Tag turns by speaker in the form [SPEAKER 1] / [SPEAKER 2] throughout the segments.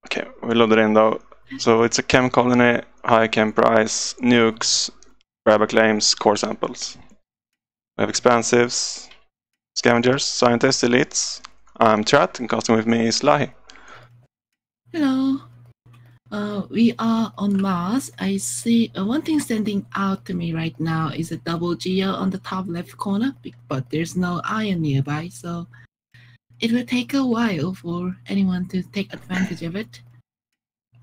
[SPEAKER 1] Okay, we loaded in though. So it's a chem colony, high chem price, nukes, grab claims, core samples. We have expansives, scavengers, scientists, elites. I'm Trat, and casting with me is Lahi.
[SPEAKER 2] Hello. We are on Mars. I see one thing standing out to me right now is a double geo on the top left corner, but there's no iron nearby, so it will take a while for anyone to take advantage of it.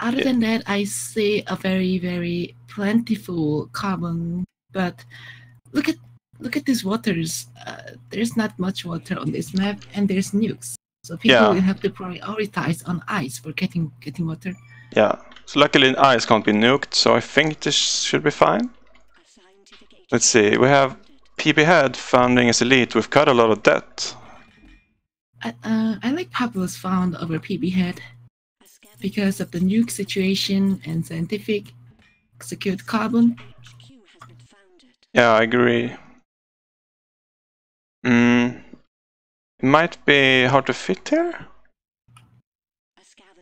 [SPEAKER 2] Other than that, I see a very, very plentiful carbon, but look at these waters. There's not much water on this map, and there's nukes. So people will have to prioritize on ice for getting water.
[SPEAKER 1] Yeah, so luckily ice can't be nuked, so I think this should be fine. Let's see, we have PB Head founding as elite with quite a lot of debt.
[SPEAKER 2] I like Pavlos found over PB Head because of the nuke situation and scientific secured carbon.
[SPEAKER 1] Yeah, I agree. It might be hard to fit here,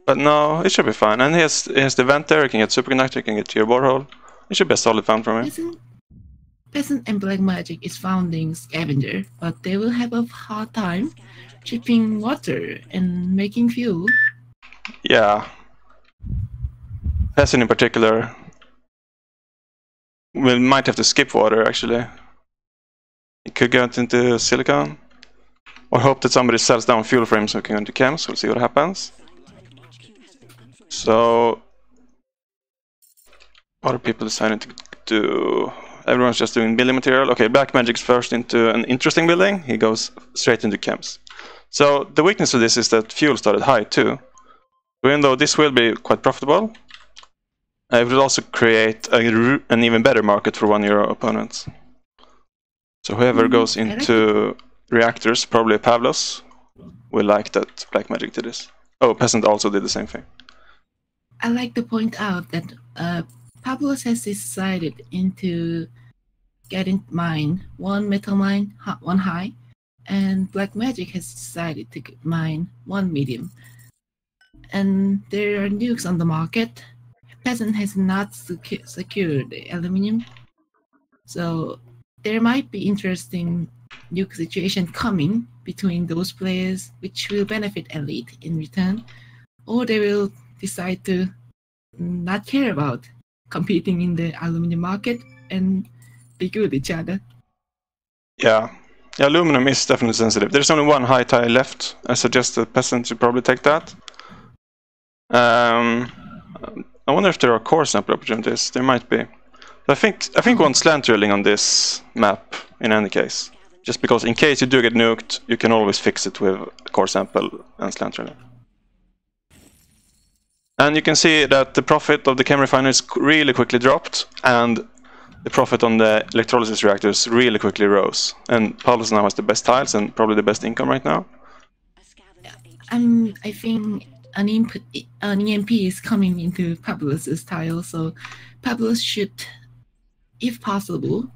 [SPEAKER 1] but no, it should be fine. And he has the vent there, he can get superconductor, he can get your borehole. It should be a solid found for me.
[SPEAKER 2] Peasant and blackmagic is founding scavenger, but they will have a hard time shipping water and making fuel.
[SPEAKER 1] Yeah. Peasant in particular. We might have to skip water actually. It could go into silicon. Or hope that somebody sells down fuel frames so we can go into chems. We'll see what happens. So what are people deciding to do? Everyone's just doing building material. Okay, blackmagic's first into an interesting building. He goes straight into chems. So the weakness of this is that fuel started high too. Even though this will be quite profitable, it will also create an even better market for 1 euro opponents. So whoever goes into reactors, probably Pavlos, will like that blackmagic did this. Oh, Peasant also did the same thing.
[SPEAKER 2] I like to point out that Pavlos has decided into getting mine, one metal mine, one high, and blackmagic has decided to mine one medium. And there are nukes on the market. Peasant has not secured the aluminum, so there might be interesting nuke situation coming between those players, which will benefit elite in return, or they will decide to not care about competing in the aluminum market and be good with each other.
[SPEAKER 1] Yeah, aluminum is definitely sensitive. There's only one high tile left. I suggest the Peasant should probably take that. I wonder if there are core sample opportunities. There might be. I think one slant drilling on this map in any case. Just because in case you do get nuked, you can always fix it with core sample and slant drilling. And you can see that the profit of the chem refineries really quickly dropped, and the profit on the electrolysis reactors really quickly rose. And Pavlos now has the best tiles and probably the best income right now.
[SPEAKER 2] I think an EMP is coming into Pavlos' tile, so Pavlos should, if possible,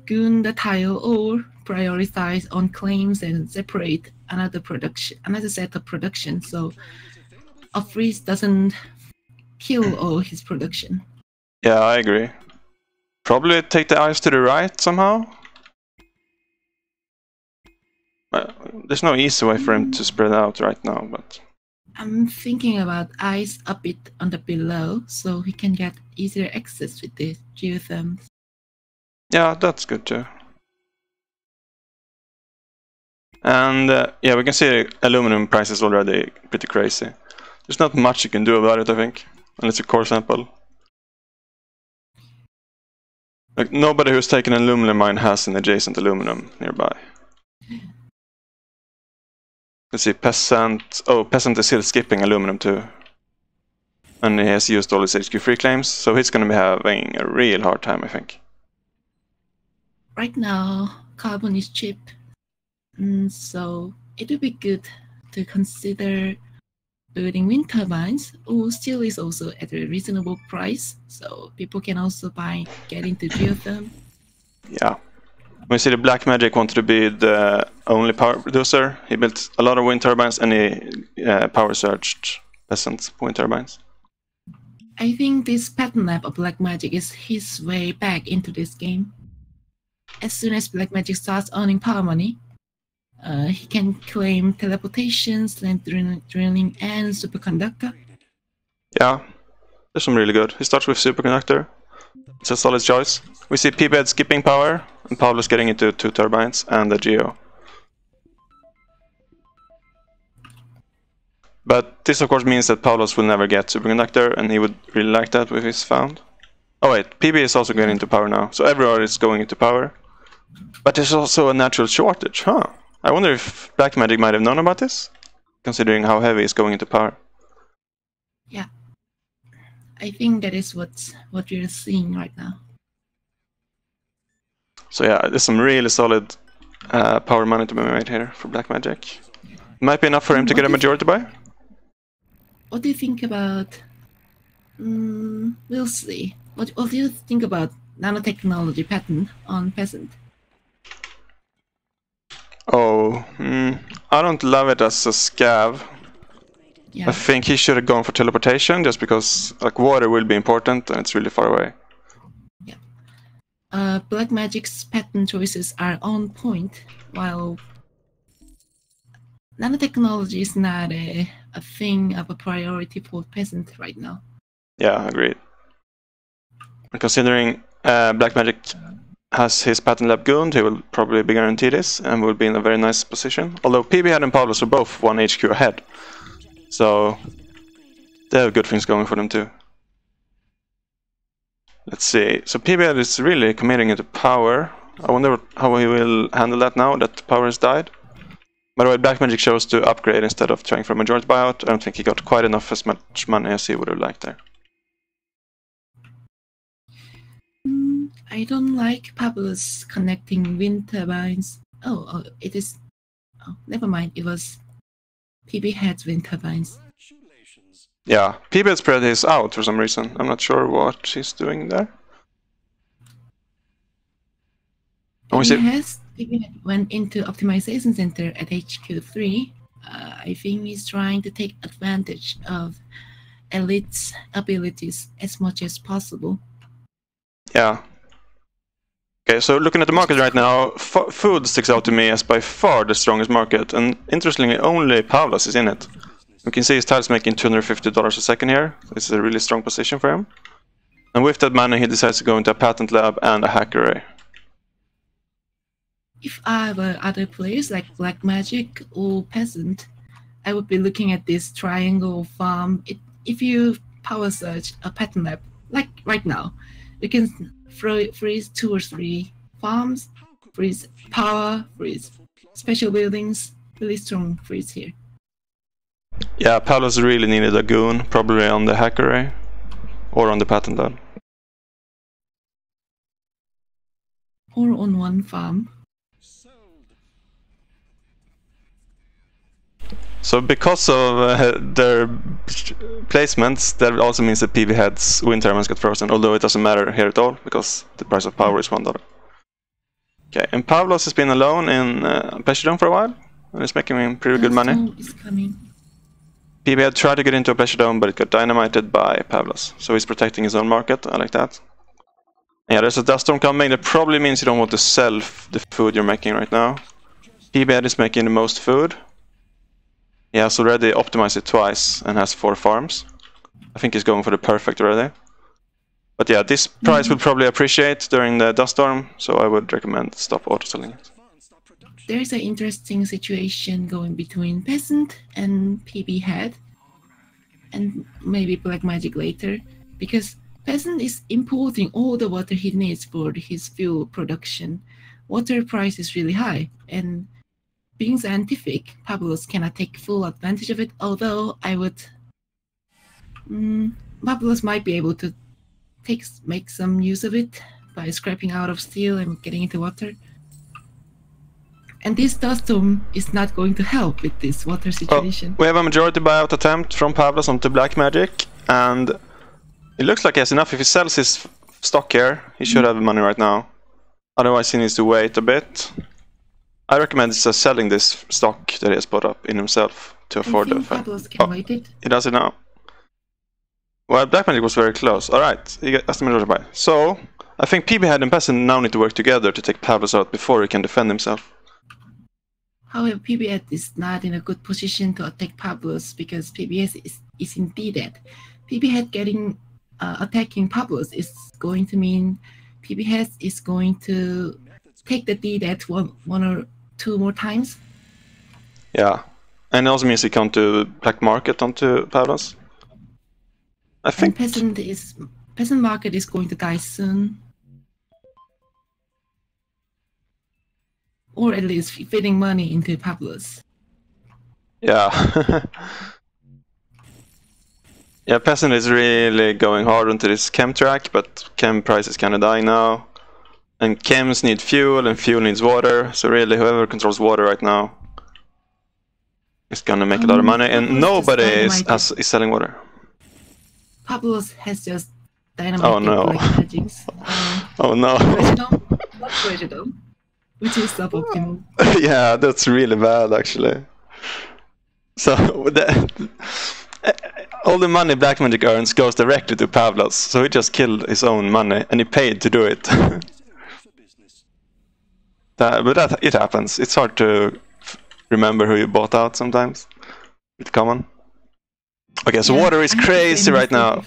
[SPEAKER 2] goon the tile or prioritize on claims and separate another set of production, so a freeze doesn't kill all his production.
[SPEAKER 1] Yeah, I agree. Probably take the ice to the right somehow. There's no easy way for him to spread out right now, but
[SPEAKER 2] I'm thinking about ice a bit on the below, so he can get easier access with the geotherms.
[SPEAKER 1] Yeah, that's good too. And yeah, we can see aluminum prices already pretty crazy. There's not much you can do about it, I think, unless you core sample. Like, nobody who's taken an aluminum mine has an adjacent aluminum nearby. Let's see, Peasant. Oh, Peasant is still skipping aluminum too. And he has used all his HQ3 claims, so he's going to be having a real hard time, I think.
[SPEAKER 2] Right now, carbon is cheap, so it would be good to consider building wind turbines, or steel is also at a reasonable price, so people can also get into geotherm.
[SPEAKER 1] Yeah. We see the blackmagic wanted to be the only power producer. He built a lot of wind turbines and he power surged peasant wind turbines.
[SPEAKER 2] I think this pattern lab of blackmagic is his way back into this game. As soon as blackmagic starts earning power money, he can claim teleportation, slant drilling, and superconductor.
[SPEAKER 1] Yeah, there's some really good. He starts with superconductor. It's a solid choice. We see P-bed skipping power, and Pavlos getting into 2 turbines and a geo. But this of course means that Pavlos will never get superconductor, and he would really like that with his found. Oh wait, PB is also getting into power now, so everyone is going into power. But there's also a natural shortage, huh? I wonder if blackmagic might have known about this, considering how heavy is going into power.
[SPEAKER 2] Yeah, I think that is what we're seeing right now.
[SPEAKER 1] So yeah, there's some really solid power money to be made here for blackmagic. Might be enough for him to get a majority buy.
[SPEAKER 2] What do you think about? We'll see. What do you think about nanotechnology patent on peasant?
[SPEAKER 1] Oh, I don't love it as a scav.
[SPEAKER 2] Yeah.
[SPEAKER 1] I think he should have gone for teleportation, just because like water will be important and it's really far away.
[SPEAKER 2] Yeah. Blackmagic's patent choices are on point, while nanotechnology is not a thing of a priority for peasant right now.
[SPEAKER 1] Yeah, agreed. And considering blackmagic has his patent lab gooned, he will probably be guaranteed this and will be in a very nice position. Although PB and Pavlos are both 1 HQ ahead, so they have good things going for them too. Let's see. So PB is really committing into power. I wonder how he will handle that now that power has died. By the way, blackmagic chose to upgrade instead of trying for a majority buyout. I don't think he got quite enough as much money as he would have liked there.
[SPEAKER 2] I don't like Pavlos connecting wind turbines. Oh, it is. Oh, never mind. It was PB had wind turbines.
[SPEAKER 1] Yeah, PB spread his out for some reason. I'm not sure what he's doing there.
[SPEAKER 2] PB went into optimization center at HQ3. I think he's trying to take advantage of Elite's abilities as much as possible.
[SPEAKER 1] Yeah. Okay, so looking at the market right now, food sticks out to me as by far the strongest market, and interestingly, only Pavlos is in it. We can see his tile's making $250 a second here. This is a really strong position for him. And with that money, he decides to go into a patent lab and a hack array.
[SPEAKER 2] If I were other players like blackmagic or peasant, I would be looking at this triangle farm. If you power search a patent lab, like right now, you can freeze 2 or 3 farms, freeze power, freeze special buildings. Really strong freeze here.
[SPEAKER 1] Yeah, Pavlos really needed a goon, probably on the hack array or on the patent lab.
[SPEAKER 2] Or on one farm.
[SPEAKER 1] So because of their placements, that also means that PV heads wind turbines get frozen, although it doesn't matter here at all, because the price of power is $1. Okay, and Pavlos has been alone in Peshidon for a while, and is making him pretty good money.
[SPEAKER 2] Is coming.
[SPEAKER 1] PV had tried to get into a Peshidon, but it got dynamited by Pavlos, so he's protecting his own market. I like that. And yeah, there's a dust storm coming. That probably means you don't want to sell the food you're making right now. PV is making the most food. He has already optimized it twice and has 4 farms. I think he's going for the perfect already. But yeah, this price will probably appreciate during the dust storm, so I would recommend stop auto-selling it.
[SPEAKER 2] There is an interesting situation going between peasant and PB head, and maybe blackmagic later, because peasant is importing all the water he needs for his fuel production. Water price is really high, and being scientific, Pavlos cannot take full advantage of it, although I would... Pavlos might be able to make some use of it by scraping out of steel and getting into water. And this dust storm is not going to help with this water situation.
[SPEAKER 1] We have a majority buyout attempt from Pavlos onto blackmagic, and it looks like he has enough. If he sells his stock here, he should have money right now. Otherwise he needs to wait a bit. I recommend selling this stock that he has bought up in himself to afford the
[SPEAKER 2] think
[SPEAKER 1] fight.
[SPEAKER 2] Pavlos can wait it.
[SPEAKER 1] He does it now. Well, blackmagic was very close. Alright, he got estimated by. So, I think PBhead and Peasant now need to work together to take Pavlos out before he can defend himself.
[SPEAKER 2] However, PBS is not in a good position to attack Pavlos because PBS is in D-Dead. PBhead getting attacking Pavlos is going to mean PBhead is going to take the D-Dead one or two more times.
[SPEAKER 1] Yeah, and it also means he can't do black market onto Pavlos. I think
[SPEAKER 2] Peasant market is going to die soon. Or at least feeding money into Pavlos.
[SPEAKER 1] Yeah. Yeah, Peasant is really going hard onto this chem track, but chem price is kind of dying now. And chems need fuel, and fuel needs water, so really whoever controls water right now is gonna make a lot of money, and nobody is selling water.
[SPEAKER 2] Pavlos has just dynamite.
[SPEAKER 1] Oh no. Oh no.
[SPEAKER 2] Not President, which is suboptimal.
[SPEAKER 1] Yeah, that's really bad actually. So all the money blackmagic earns goes directly to Pavlos, so he just killed his own money and he paid to do it. But it happens. It's hard to remember who you bought out sometimes. It's common. Okay, so water is crazy right now.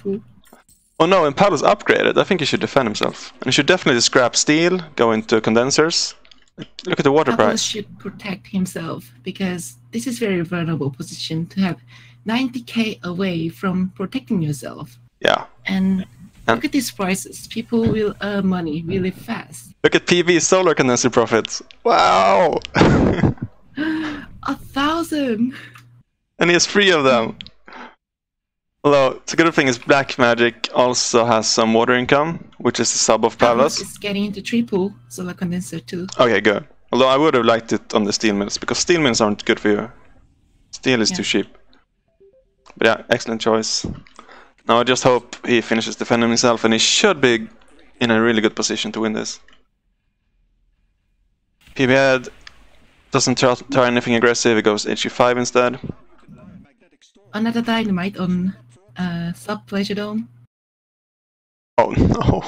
[SPEAKER 1] Oh no, and Pavlos upgraded. I think he should defend himself. And he should definitely scrap steel, go into condensers. Look at the water price.
[SPEAKER 2] Pavlos should protect himself because this is very vulnerable position to have 90k away from protecting yourself.
[SPEAKER 1] Yeah.
[SPEAKER 2] And look at these prices. People will earn money really fast.
[SPEAKER 1] Look at PV solar condenser profits. Wow!
[SPEAKER 2] 1,000!
[SPEAKER 1] And he has 3 of them. Although, the good thing is blackmagic also has some water income, which is the sub of Pavlos.
[SPEAKER 2] It's getting into triple solar condenser too.
[SPEAKER 1] Okay, good. Although I would have liked it on the steel mills, because steel mills aren't good for you. Steel is too cheap. But yeah, excellent choice. Now I just hope he finishes defending himself, and he should be in a really good position to win this. PBhead doesn't try anything aggressive, he goes HE5 instead.
[SPEAKER 2] Another dynamite on sub-pleasure dome.
[SPEAKER 1] Oh no.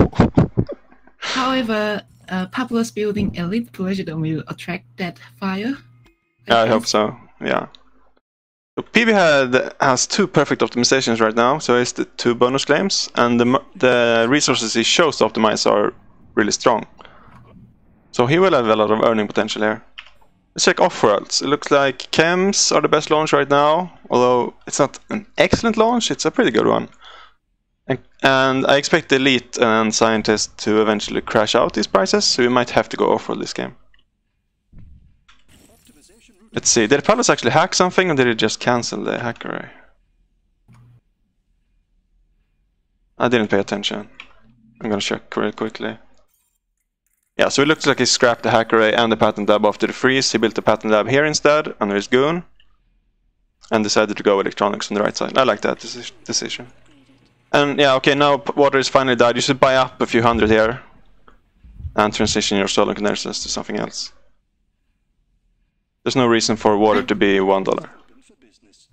[SPEAKER 2] However, Pavlos building elite pleasure dome will attract that fire.
[SPEAKER 1] I hope so, yeah. So PBhead has 2 perfect optimizations right now, so it's the 2 bonus claims, and the resources he shows to optimize are really strong. So he will have a lot of earning potential here. Let's check off-worlds. It looks like chems are the best launch right now, although it's not an excellent launch, it's a pretty good one. And I expect elite and scientists to eventually crash out these prices, so we might have to go off-world this game. Let's see, did Pavlos actually hack something, or did he just cancel the hack array? I didn't pay attention. I'm gonna check real quickly. Yeah, so it looks like he scrapped the hack array and the patent lab after the freeze. He built the patent lab here instead, under his goon, and decided to go electronics on the right side. I like that decision. And yeah, okay, now water is finally died. You should buy up a few hundred here and transition your solar condensers to something else. There's no reason for water to be $1.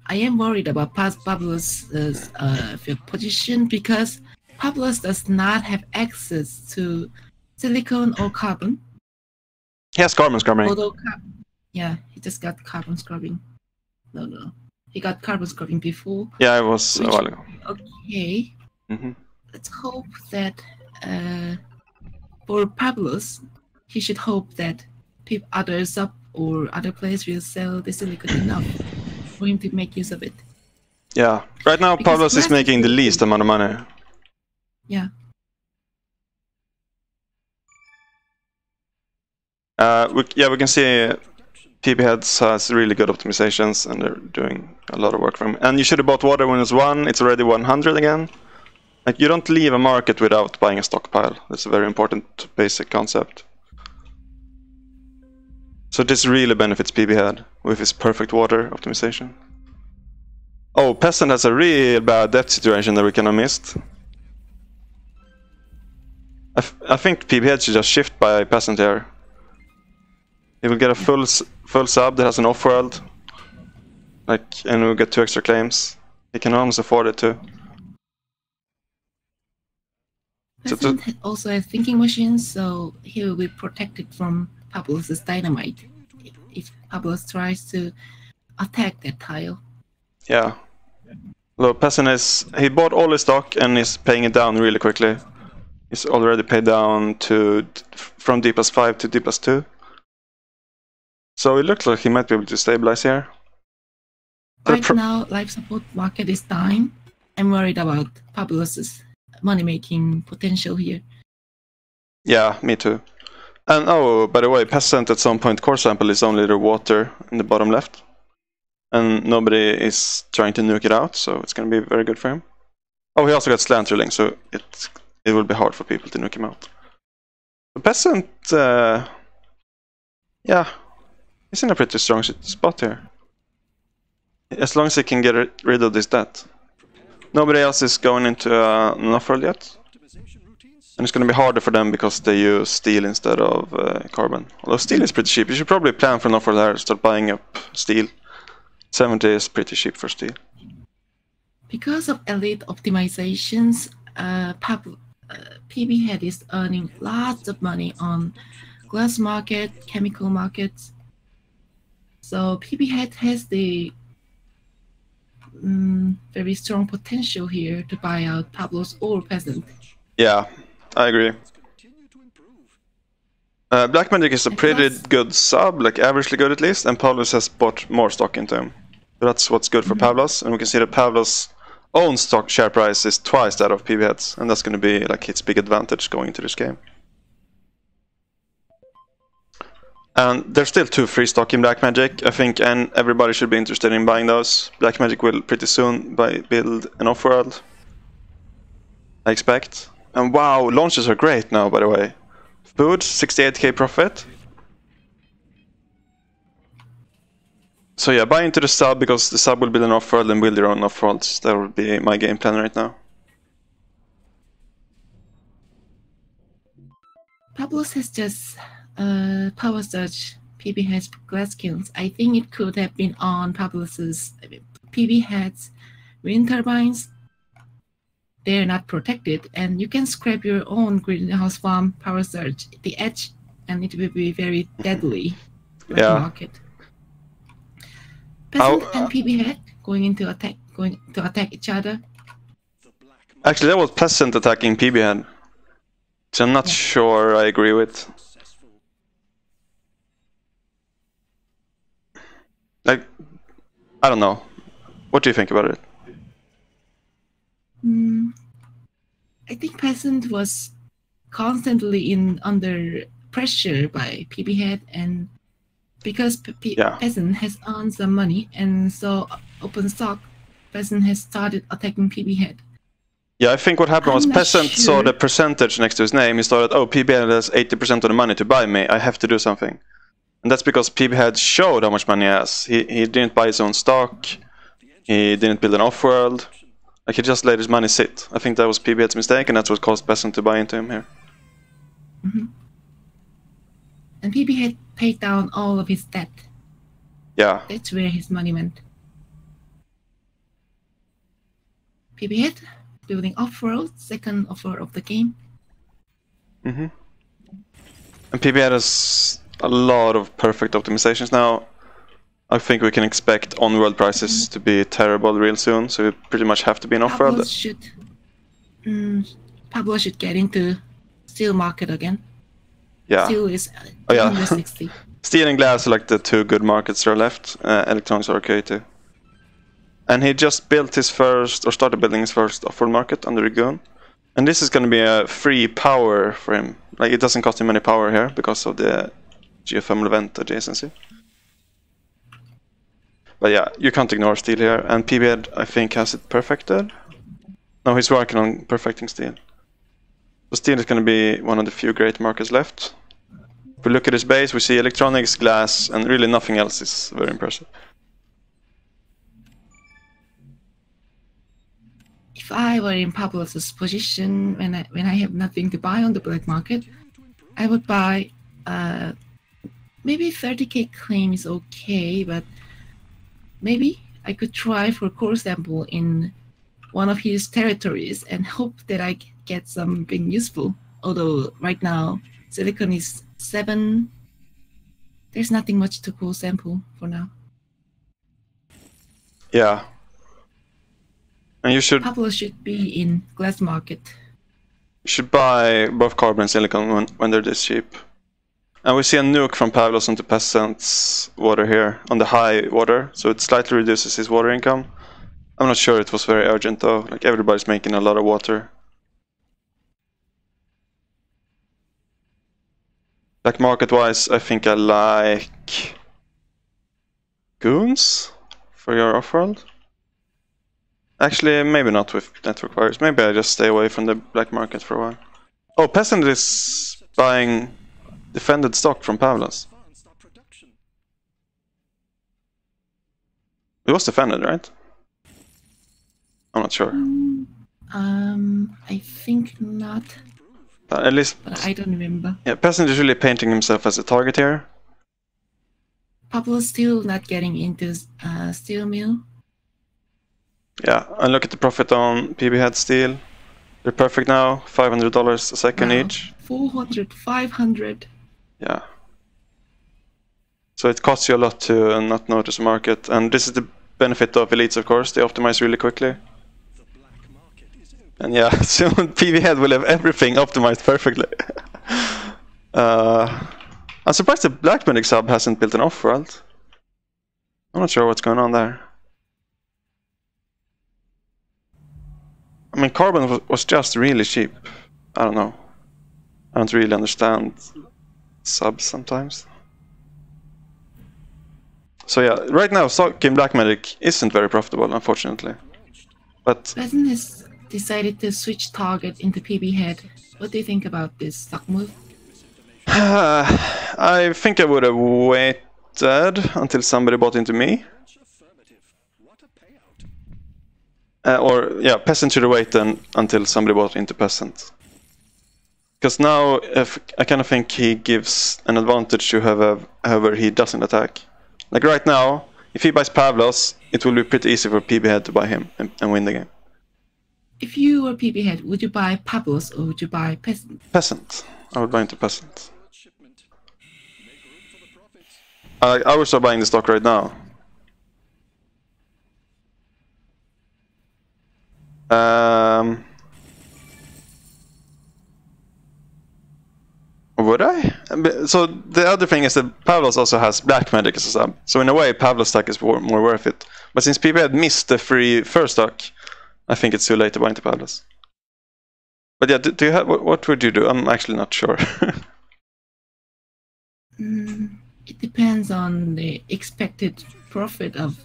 [SPEAKER 2] I am worried about Pavlos' position because Pavlos does not have access to silicon or carbon.
[SPEAKER 1] He has carbon scrubbing.
[SPEAKER 2] Yeah, he just got carbon scrubbing. No. He got carbon scrubbing before.
[SPEAKER 1] Yeah, it was a while ago.
[SPEAKER 2] Okay. Let's hope that for Pavlos, he should hope that others up or other players will sell the silicon enough for him to make use of it.
[SPEAKER 1] Yeah, right now Pavlos is making the least amount of money.
[SPEAKER 2] Yeah.
[SPEAKER 1] We can see PBhead has really good optimizations, and they're doing a lot of work for him. And you should have bought water when it's 1, it's already 100 again. Like, you don't leave a market without buying a stockpile. That's a very important basic concept. So this really benefits PBhead with his perfect water optimization. Oh, Peasant has a real bad debt situation that we kind of missed. I think PBhead should just shift by Peasant here. He will get a full sub that has an off-world. Like, and we'll get 2 extra claims. He can almost afford it too.
[SPEAKER 2] Peasant also has thinking machines, so he will be protected from Pavlos' dynamite if Pavlos tries to attack that tile.
[SPEAKER 1] Yeah. Well, Peasant he bought all his stock and is paying it down really quickly. He's already paid down from D plus 5 to D plus 2. So it looks like he might be able to stabilize here.
[SPEAKER 2] Right now, life support market is dying. I'm worried about Pavlos' money-making potential here.
[SPEAKER 1] Yeah, me too. And oh, by the way, Peasant at some point core sample is only the water in the bottom left. And nobody is trying to nuke it out, so it's going to be very good for him. Oh, he also got slant drilling, so it will be hard for people to nuke him out. The Peasant, yeah, he's in a pretty strong spot here. As long as he can get rid of this debt. Nobody else is going into an off-world yet. And it's going to be harder for them because they use steel instead of carbon. Although steel is pretty cheap. You should probably plan for an off-world here, start buying up steel. 70 is pretty cheap for steel.
[SPEAKER 2] Because of elite optimizations, PB Head is earning lots of money on glass market, chemical markets. So PB Head has the very strong potential here to buy out Pavlos or Peasant.
[SPEAKER 1] Yeah, I agree. Blackmagic is a pretty good sub, like averagely good at least, and Pavlos has bought more stock into him. So that's what's good for Pavlos, and we can see that Pavlos' own stock share price is twice that of PB Head's, and that's going to be like its big advantage going into this game. And there's still 2 free stock in Blackmagic, I think, and everybody should be interested in buying those. Blackmagic will pretty soon build an off-world, I expect. And wow, launches are great now, by the way. Food, 68k profit. So yeah, buy into the sub because the sub will build an off-world and build your own off-worlds. That would be my game plan right now.
[SPEAKER 2] Pavlos has just power surge PB Head's glass kilns. I think it could have been on Pavlos' PB Head's wind turbines. They're not protected, and you can scrap your own greenhouse farm power surge at the edge, and it will be very deadly for the market. Peasant and PB Head going to attack each other.
[SPEAKER 1] Actually, that was Peasant attacking PB Head, which I'm not sure I agree with. Like, I don't know. What do you think about it?
[SPEAKER 2] I think Peasant was constantly under pressure by PB Head, and because Peasant has earned some money, and so open stock, Peasant has started attacking PB Head.
[SPEAKER 1] Yeah, I think what happened was Peasant saw the percentage next to his name. He started, oh, PB Head has 80% of the money to buy me. I have to do something. And that's because PB Head showed how much money he has. He didn't buy his own stock. He didn't build an off-world. Like, he just let his money sit. I think that was PB Head's mistake, and that's what caused Peasant to buy into him here.
[SPEAKER 2] And PB Head paid down all of his debt.
[SPEAKER 1] Yeah.
[SPEAKER 2] That's where his money went. PB Head building off-world, second off-world of the game.
[SPEAKER 1] And PB Head has a lot of perfect optimizations now. I think we can expect on-world prices to be terrible real soon, so we pretty much have to be an off-world.
[SPEAKER 2] Pavlos should get into steel market again.
[SPEAKER 1] Yeah.
[SPEAKER 2] Steel is 160.
[SPEAKER 1] Steel and glass are like the 2 good markets that are left. Electronics are okay too. And he just built his first, or started building his first off-world market on the Dragoon. And this is going to be a free power for him. Like, it doesn't cost him any power here because of the geothermal vent adjacency. But yeah, you can't ignore steel here, and PB Head, I think, has it perfected. No, he's working on perfecting steel. So steel is going to be one of the few great markets left. If we look at his base, we see electronics, glass, and really nothing else is very impressive.
[SPEAKER 2] If I were in Pavlos' position, when I have nothing to buy on the black market, I would buy maybe 30k claim is okay, but maybe I could try for core sample in one of his territories and hope that I get something useful. Although right now silicon is 7. There's nothing much to core sample for now.
[SPEAKER 1] Yeah. And you should
[SPEAKER 2] Pavlos should be in glass market.
[SPEAKER 1] You should buy both carbon and silicon when they're this cheap. And we see a nuke from Pavlos onto Peasant's water here, on the high water, so it slightly reduces his water income. I'm not sure it was very urgent though, like everybody's making a lot of water. Like market wise, I think I like Goons for your off-world. Actually, maybe not with network wires. Maybe I just stay away from the black market for a while. Oh, Peasant is buying defended stock from Pavlos. It was defended, right? I'm not sure.
[SPEAKER 2] I think not.
[SPEAKER 1] At least,
[SPEAKER 2] but I don't remember.
[SPEAKER 1] Yeah, Peasant is really painting himself as a target here.
[SPEAKER 2] Pavlos still not getting into steel mill.
[SPEAKER 1] Yeah, and look at the profit on PB head steel. They're perfect now, $500 a second each.
[SPEAKER 2] 400, 500.
[SPEAKER 1] Yeah. So it costs you a lot to not notice the market, and this is the benefit of elites, of course. They optimize really quickly. And yeah, soon PB head will have everything optimized perfectly. I'm surprised the blackmagic sub hasn't built an off-world. I'm not sure what's going on there. I mean, carbon was just really cheap. I don't know. I don't really understand subs sometimes. So yeah, right now stock in blackmagic isn't very profitable, unfortunately. But
[SPEAKER 2] Peasant has decided to switch target into PB head. What do you think about this stock move?
[SPEAKER 1] I think I would have waited until somebody bought into me. Or yeah, Peasant should have waited until somebody bought into Peasant. Because now, I kind of think he gives an advantage to whoever he doesn't attack. Like right now, if he buys Pavlos, it will be pretty easy for PB head to buy him and win the game.
[SPEAKER 2] If you were PB head, would you buy Pavlos or would you buy Peasant?
[SPEAKER 1] Peasant. I would buy into Peasant. I would start buying the stock right now. Would I? So the other thing is that Pavlos also has blackmagic as a sub. So in a way, Pavlos stock is more worth it. But since PB had missed the free first stock, I think it's too late to buy into Pavlos. But yeah, do you have what would you do? I'm actually not sure.
[SPEAKER 2] It depends on the expected profit of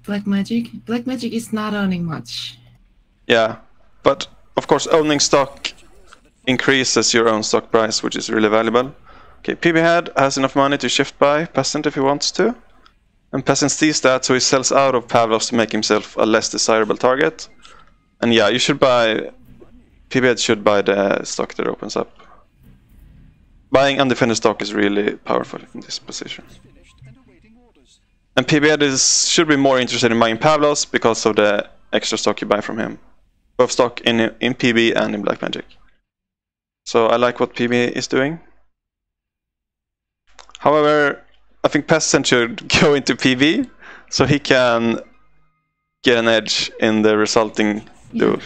[SPEAKER 2] blackmagic. Blackmagic is not earning much.
[SPEAKER 1] Yeah, but of course owning stock increases your own stock price, which is really valuable. Okay, PB head has enough money to shift buy Peasant if he wants to. And Peasant sees that, so he sells out of Pavlos to make himself a less desirable target. And yeah, you should buy... PB head should buy the stock that opens up. Buying undefended stock is really powerful in this position. And PB head should be more interested in buying Pavlos because of the extra stock you buy from him. Both stock in PB and in blackmagic. So I like what PB is doing. However, I think Peasant should go into PB so he can get an edge in the resulting duel.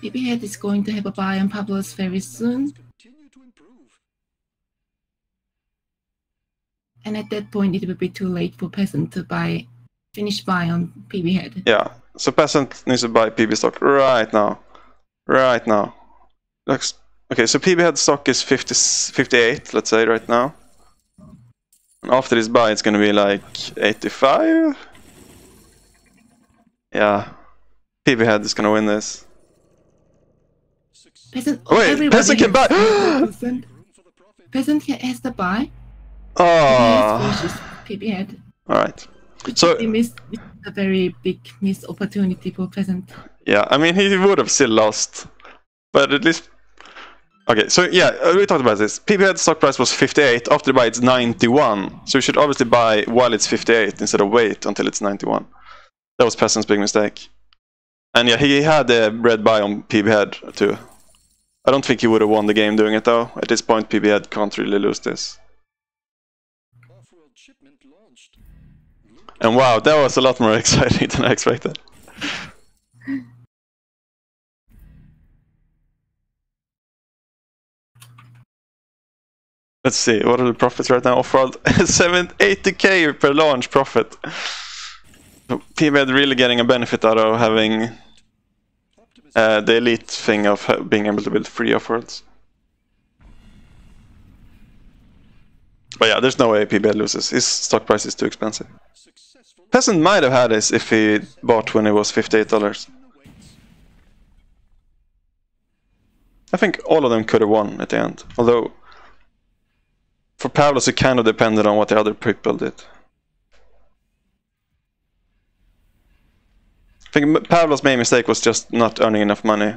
[SPEAKER 2] PB head is going to have a buy on Pavlos very soon. And at that point, it will be too late for Peasant to finish buy on PB head.
[SPEAKER 1] Yeah, so Peasant needs to buy PB stock right now. Right now. Okay, so PB head stock is 58, let's say, right now. And after this buy, it's gonna be like 85. Yeah, PB head is gonna win this.
[SPEAKER 2] Peasant,
[SPEAKER 1] wait, Peasant can buy!
[SPEAKER 2] Peasant has the buy.
[SPEAKER 1] Oh.
[SPEAKER 2] PB head.
[SPEAKER 1] Alright.
[SPEAKER 2] So he missed a very big missed opportunity for Peasant.
[SPEAKER 1] Yeah, I mean, he would have still lost. But at least Okay, so yeah, we talked about this. PBhead stock price was 58. After the buy, it's 91. So you should obviously buy while it's 58 instead of wait until it's 91. That was Peasant's big mistake. And yeah, he had a red buy on PBhead too. I don't think he would have won the game doing it though. At this point, PBhead can't really lose this. And wow, that was a lot more exciting than I expected. Let's see, what are the profits right now? Off-world 80k per launch profit. So PBhead really getting a benefit out of having the elite thing of being able to build free off-worlds. But yeah, there's no way PBhead loses. His stock price is too expensive. Peasant might have had this if he bought when it was $58. I think all of them could have won at the end. Although, for Pavlos it kind of depended on what the other people did. I think Pavlos' main mistake was just not earning enough money.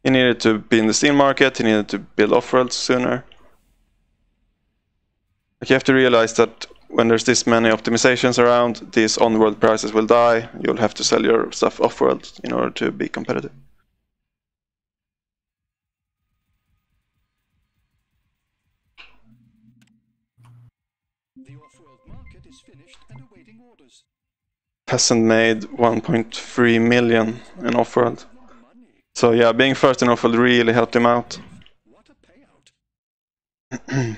[SPEAKER 1] He needed to be in the Steam market, he needed to build off-worlds sooner. Like you have to realize that when there's this many optimizations around, these on-world prices will die. You'll have to sell your stuff off-world in order to be competitive.
[SPEAKER 3] The off-world market is finished and awaiting orders.
[SPEAKER 1] Peasant made 1.3 million in off-world. So yeah, being first in off-world really helped him out.
[SPEAKER 3] What a payout.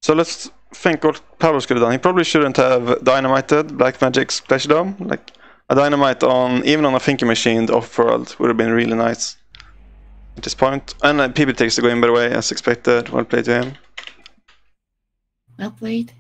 [SPEAKER 1] So let's think what Pavlos could have done. He probably shouldn't have dynamited Blackmagic's Pleasure Dome. Like a dynamite on, even on a thinking machine off-world would have been really nice at this point. And PB takes the game by the way, as expected. Well played to him.
[SPEAKER 2] Well played.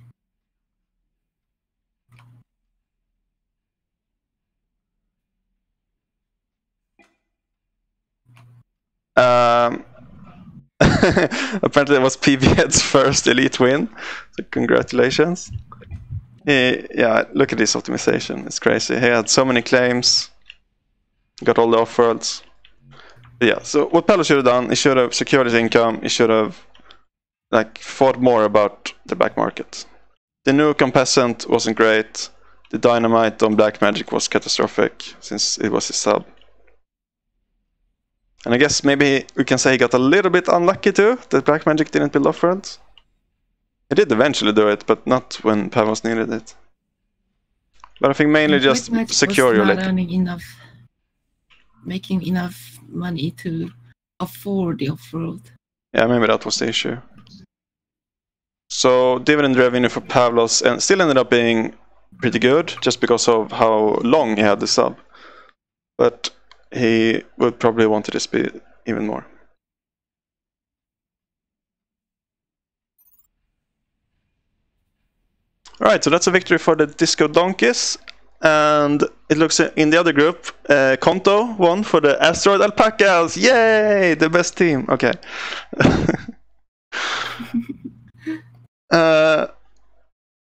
[SPEAKER 1] Apparently it was PBhead's first elite win, so congratulations. Yeah, look at this optimization, it's crazy. He had so many claims, got all the off-worlds. Yeah, so what Pavlos should have done, he should have secured his income, he should have like thought more about the back market. The nuke on Peasant wasn't great, the dynamite on Blackmagic was catastrophic, since it was his sub. And I guess maybe we can say he got a little bit unlucky too, that Blackmagic didn't build off-worlds. He did eventually do it, but not when Pavlos needed it. But I think mainly just secure your late.
[SPEAKER 2] Earning enough, making enough money to afford the off-world.
[SPEAKER 1] Yeah, maybe that was the issue. So dividend revenue for Pavlos and still ended up being pretty good, just because of how long he had the sub. But he would probably want this to be even more. Alright, so that's a victory for the Disco Donkeys. And it looks in the other group, Konto won for the Asteroid Alpacas. Yay! The best team. Okay.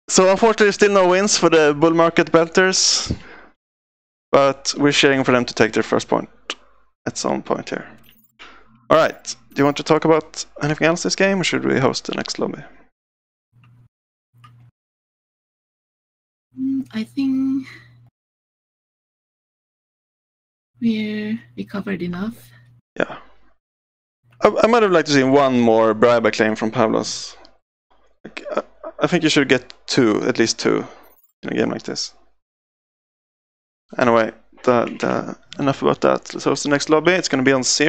[SPEAKER 1] So unfortunately still no wins for the bull market belters. But we're cheering for them to take their first point at some point here. Alright, do you want to talk about anything else this game, or should we host the next lobby?
[SPEAKER 2] I think we covered enough.
[SPEAKER 1] Yeah. I might have liked to see one more bribe claim from Pavlos. Like, I think you should get at least two in a game like this. Anyway, enough about that. Let's host the next lobby. It's going to be on 0.